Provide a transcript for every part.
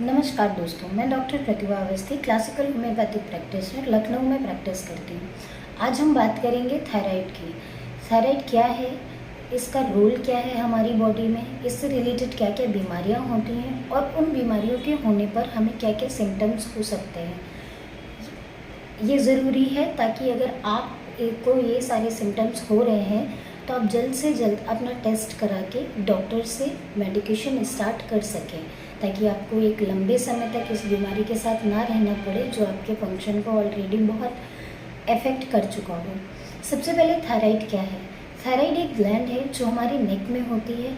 नमस्कार दोस्तों, मैं doctor Pratibha Awasthi classical homeopathic practitioner Lucknow में प्रैक्टिस करती हूँ। आज हम बात करेंगे थायराइड की। थायराइड क्या है, इसका रोल क्या है हमारी बॉडी में, इससे रिलेटेड क्या क्या बीमारियाँ होती हैं और उन बीमारियों के होने पर हमें क्या क्या सिम्टम्स हो सकते हैं। ये ज़रूरी है ताकि अगर आप को ये सारे सिम्टम्स हो रहे हैं तो आप जल्द से जल्द अपना टेस्ट करा के डॉक्टर से मेडिकेशन स्टार्ट कर सकें, ताकि आपको एक लंबे समय तक इस बीमारी के साथ ना रहना पड़े जो आपके फंक्शन को ऑलरेडी बहुत अफेक्ट कर चुका हो। सबसे पहले थायराइड क्या है। थायराइड एक ग्लैंड है जो हमारे नेक में होती है।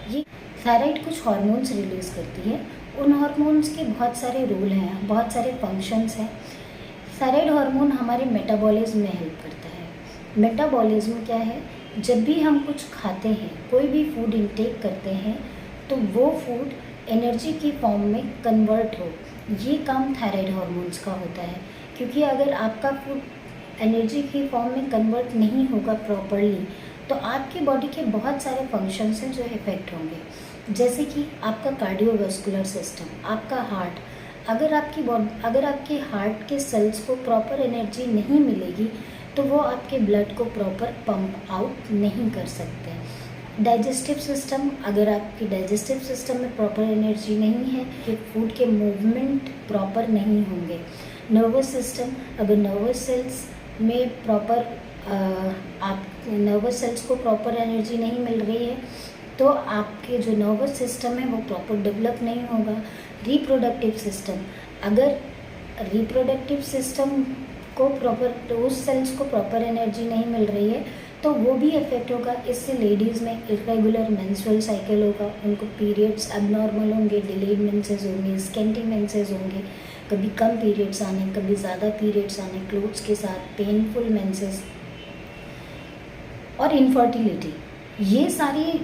ये थायराइड कुछ हार्मोन्स रिलीज़ करती है। उन हार्मोन्स के बहुत सारे रोल हैं, बहुत सारे फंक्शंस हैं। थायराइड हार्मोन हमारे मेटाबॉलिज्म में हेल्प करता है। मेटाबॉलिज्म क्या है, जब भी हम कुछ खाते हैं, कोई भी फूड इंटेक करते हैं तो वो फूड एनर्जी की फॉर्म में कन्वर्ट हो, ये काम थायराइड हार्मोन्स का होता है। क्योंकि अगर आपका फूड एनर्जी की फॉर्म में कन्वर्ट नहीं होगा प्रॉपरली तो आपकी बॉडी के बहुत सारे फंक्शंस हैं जो इफेक्ट होंगे, जैसे कि आपका कार्डियोवास्कुलर सिस्टम, आपका हार्ट। अगर आपके हार्ट के सेल्स को प्रॉपर एनर्जी नहीं मिलेगी तो वो आपके ब्लड को प्रॉपर पंप आउट नहीं कर सकते। डाइजेस्टिव सिस्टम, अगर आपकी डाइजेस्टिव सिस्टम में प्रॉपर एनर्जी नहीं है कि फूड के मूवमेंट प्रॉपर नहीं होंगे। नर्वस सिस्टम, अगर नर्वस सेल्स में आप नर्वस सेल्स को प्रॉपर एनर्जी नहीं मिल रही है तो आपके जो नर्वस सिस्टम है वो प्रॉपर डेवलप नहीं होगा। रिप्रोडक्टिव सिस्टम, अगर रिप्रोडक्टिव सिस्टम को प्रॉपर उस सेल्स को प्रॉपर एनर्जी नहीं मिल रही है तो वो भी इफेक्ट होगा। इससे लेडीज़ में इरेगुलर मेंस्ट्रुअल साइकिल होगा, उनको पीरियड्स एबनॉर्मल होंगे, डिलेड मेंसेस होंगे, स्कैंटी मेंसेस होंगे, कभी कम पीरियड्स आने, कभी ज़्यादा पीरियड्स आने, क्लोथ्स के साथ पेनफुल मेंसेस और इनफर्टिलिटी। ये सारी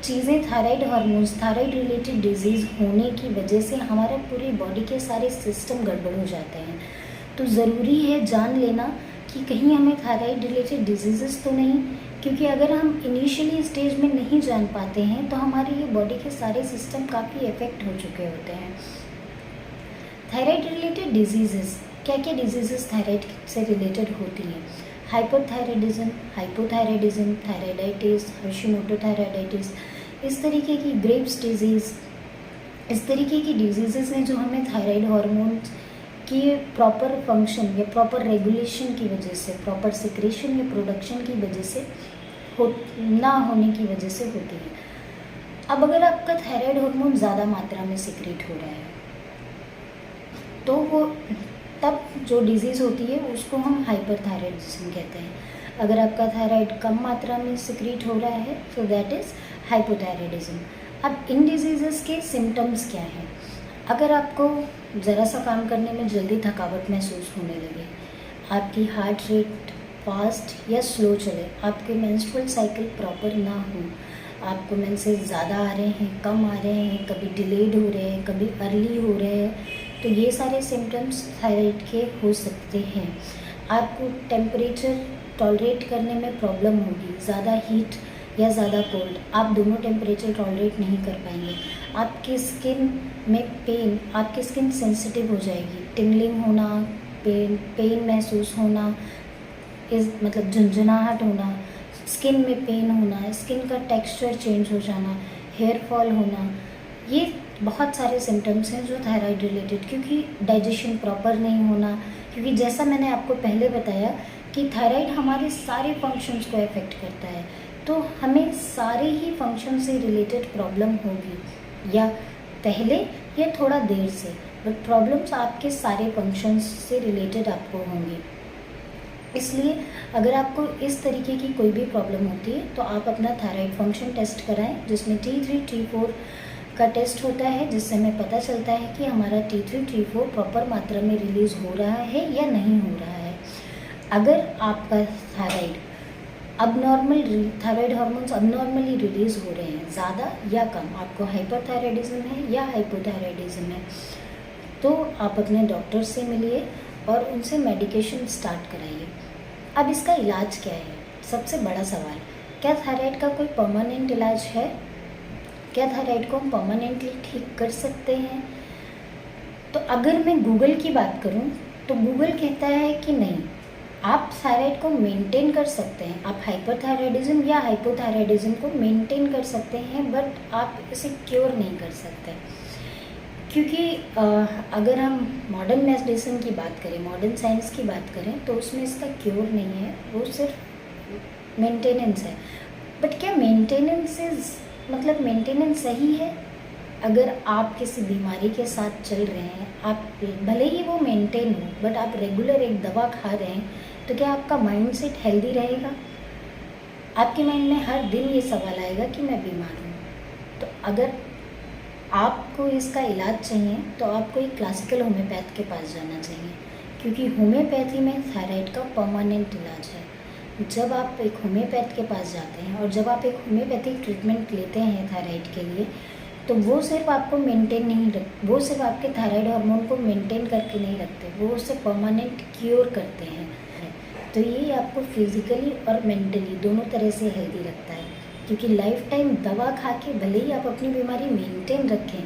चीज़ें thyroid hormones, thyroid related disease होने की वजह से हमारे पूरी बॉडी के सारे सिस्टम गड़बड़ हो जाते हैं। तो ज़रूरी है जान लेना कि कहीं हमें थायराइड रिलेटेड डिजीज़ तो नहीं, क्योंकि अगर हम इनिशियली स्टेज में नहीं जान पाते हैं तो हमारी ये बॉडी के सारे सिस्टम काफ़ी इफेक्ट हो चुके होते हैं। थायराइड रिलेटेड डिजीज़, क्या क्या डिजीज़ थायराइड से रिलेटेड होती हैं। हाइपरथायराइडिज्म, हाइपोथायराइडिज्म, थायराइडाइटिस, हर्शिमोटो थायराइडाइटिस, इस तरीके की ग्रेव्स डिजीज़, इस तरीके की डिजीज़ हैं जो हमें थायराइड हार्मोन्स की प्रॉपर फंक्शन या प्रॉपर रेगुलेशन की वजह से, प्रॉपर सिक्रेशन या प्रोडक्शन की वजह से ना होने की वजह से होती है। अब अगर आपका थायराइड हार्मोन ज़्यादा मात्रा में सिक्रेट हो रहा है तो वो तब जो डिजीज़ होती है उसको हम हाइपरथायराइडिज्म कहते हैं। अगर आपका थायराइड कम मात्रा में सिक्रेट हो रहा है तो दैट इज़ हाइपोथायराइडिज्म। अब इन डिजीज़ के सिम्टम्स क्या हैं। अगर आपको ज़रा सा काम करने में जल्दी थकावट महसूस होने लगे, आपकी हार्ट रेट फास्ट या स्लो चले, आपके मेंस्ट्रुअल साइकिल प्रॉपर ना हो, आपको मेंसेस ज़्यादा आ रहे हैं, कम आ रहे हैं, कभी डिलेड हो रहे हैं, कभी अर्ली हो रहे हैं, तो ये सारे सिम्टम्स थायराइड के हो सकते हैं। आपको टेम्परेचर टॉलरेट करने में प्रॉब्लम होगी, ज़्यादा हीट या ज़्यादा कोल्ड, आप दोनों टेम्परेचर टॉलरेट नहीं कर पाएंगे। आपकी स्किन में पेन, आपकी स्किन सेंसिटिव हो जाएगी, टिंगलिंग होना, पेन महसूस होना, मतलब झुंझुनाहट होना, स्किन में पेन होना, स्किन का टेक्सचर चेंज हो जाना, हेयर फॉल होना, ये बहुत सारे सिम्टम्स हैं जो थायराइड रिलेटेड। क्योंकि डाइजेशन प्रॉपर नहीं होना, क्योंकि जैसा मैंने आपको पहले बताया कि थायराइड हमारे सारे फंक्शंस को अफेक्ट करता है, तो हमें सारे ही फंक्शन से रिलेटेड प्रॉब्लम होगी, या पहले या थोड़ा देर से, बट प्रॉब्लम्स आपके सारे फंक्शंस से रिलेटेड आपको होंगी। इसलिए अगर आपको इस तरीके की कोई भी प्रॉब्लम होती है तो आप अपना थायराइड फंक्शन टेस्ट कराएं, जिसमें T3 T4 का टेस्ट होता है, जिससे हमें पता चलता है कि हमारा T3 T4 प्रॉपर मात्रा में रिलीज़ हो रहा है या नहीं हो रहा है। अगर आपका थायराइड हार्मोन्स अबनॉर्मली रिलीज़ हो रहे हैं, ज़्यादा या कम, आपको हाइपरथायराइडिज्म है या हाइपोथायराइडिज्म है, तो आप अपने डॉक्टर से मिलिए और उनसे मेडिकेशन स्टार्ट कराइए। अब इसका इलाज क्या है, सबसे बड़ा सवाल, क्या थायराइड का कोई परमानेंट इलाज है? क्या थायराइड को हम परमानेंटली ठीक कर सकते हैं? तो अगर मैं गूगल की बात करूँ तो गूगल कहता है कि नहीं, आप थायराइड को मेंटेन कर सकते हैं, आप हाइपरथायराइडिज्म या हाइपोथायराइडिज्म को मेंटेन कर सकते हैं, बट आप इसे क्योर नहीं कर सकते। क्योंकि अगर हम मॉडर्न मेडिसिन की बात करें, मॉडर्न साइंस की बात करें, तो उसमें इसका क्योर नहीं है, वो सिर्फ मेंटेनेंस है। बट क्या मेंटेनेंस मतलब मेंटेनेंस सही है? अगर आप किसी बीमारी के साथ चल रहे हैं, आप भले ही वो मेंटेन हो, बट आप रेगुलर एक दवा खा रहे हैं, तो क्या आपका माइंड सेट हेल्दी रहेगा? आपके माइंड में हर दिन ये सवाल आएगा कि मैं बीमार हूँ। तो अगर आपको इसका इलाज चाहिए तो आपको एक क्लासिकल होम्योपैथ के पास जाना चाहिए, क्योंकि होम्योपैथी में थायराइड का परमानेंट इलाज है। जब आप एक होम्योपैथ के पास जाते हैं और जब आप एक होम्योपैथिक ट्रीटमेंट लेते हैं थायराइड के लिए, तो वो सिर्फ आपको मेंटेन नहीं वो सिर्फ आपके थायराइड हार्मोन को मेंटेन करके नहीं रखते, वो उसे परमानेंट क्योर करते हैं। तो ये आपको फिजिकली और मेंटली दोनों तरह से हेल्दी रखता है, क्योंकि लाइफ टाइम दवा खा के भले ही आप अपनी बीमारी मेंटेन रखें,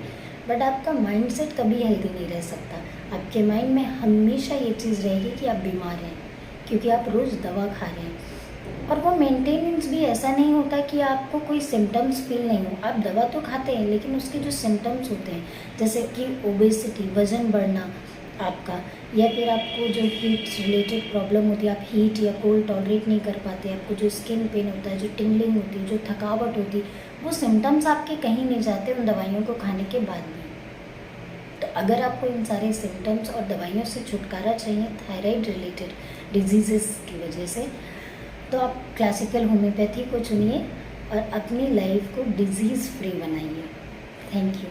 बट आपका माइंडसेट कभी हेल्दी नहीं रह सकता। आपके माइंड में हमेशा ये चीज़ रहेगी कि आप बीमार हैं, क्योंकि आप रोज़ दवा खा रहे हैं। और वो मेंटेनेंस भी ऐसा नहीं होता कि आपको कोई सिम्टम्स फील नहीं हो। आप दवा तो खाते हैं, लेकिन उसके जो सिम्टम्स होते हैं, जैसे कि ओबेसिटी, वज़न बढ़ना आपका, या फिर आपको जो हीट रिलेटेड प्रॉब्लम होती है, आप हीट या कोल्ड टॉलरेट नहीं कर पाते, आपको जो स्किन पेन होता है, जो टिंगलिंग होती है, जो थकावट होती है, वो सिम्टम्स आपके कहीं नहीं जाते उन दवाइयों को खाने के बाद भी। तो अगर आपको इन सारे सिम्टम्स और दवाइयों से छुटकारा चाहिए थायराइड रिलेटेड डिजीज़ की वजह से, तो आप क्लासिकल होम्योपैथी को चुनिए और अपनी लाइफ को डिजीज़ फ्री बनाइए। Thank you.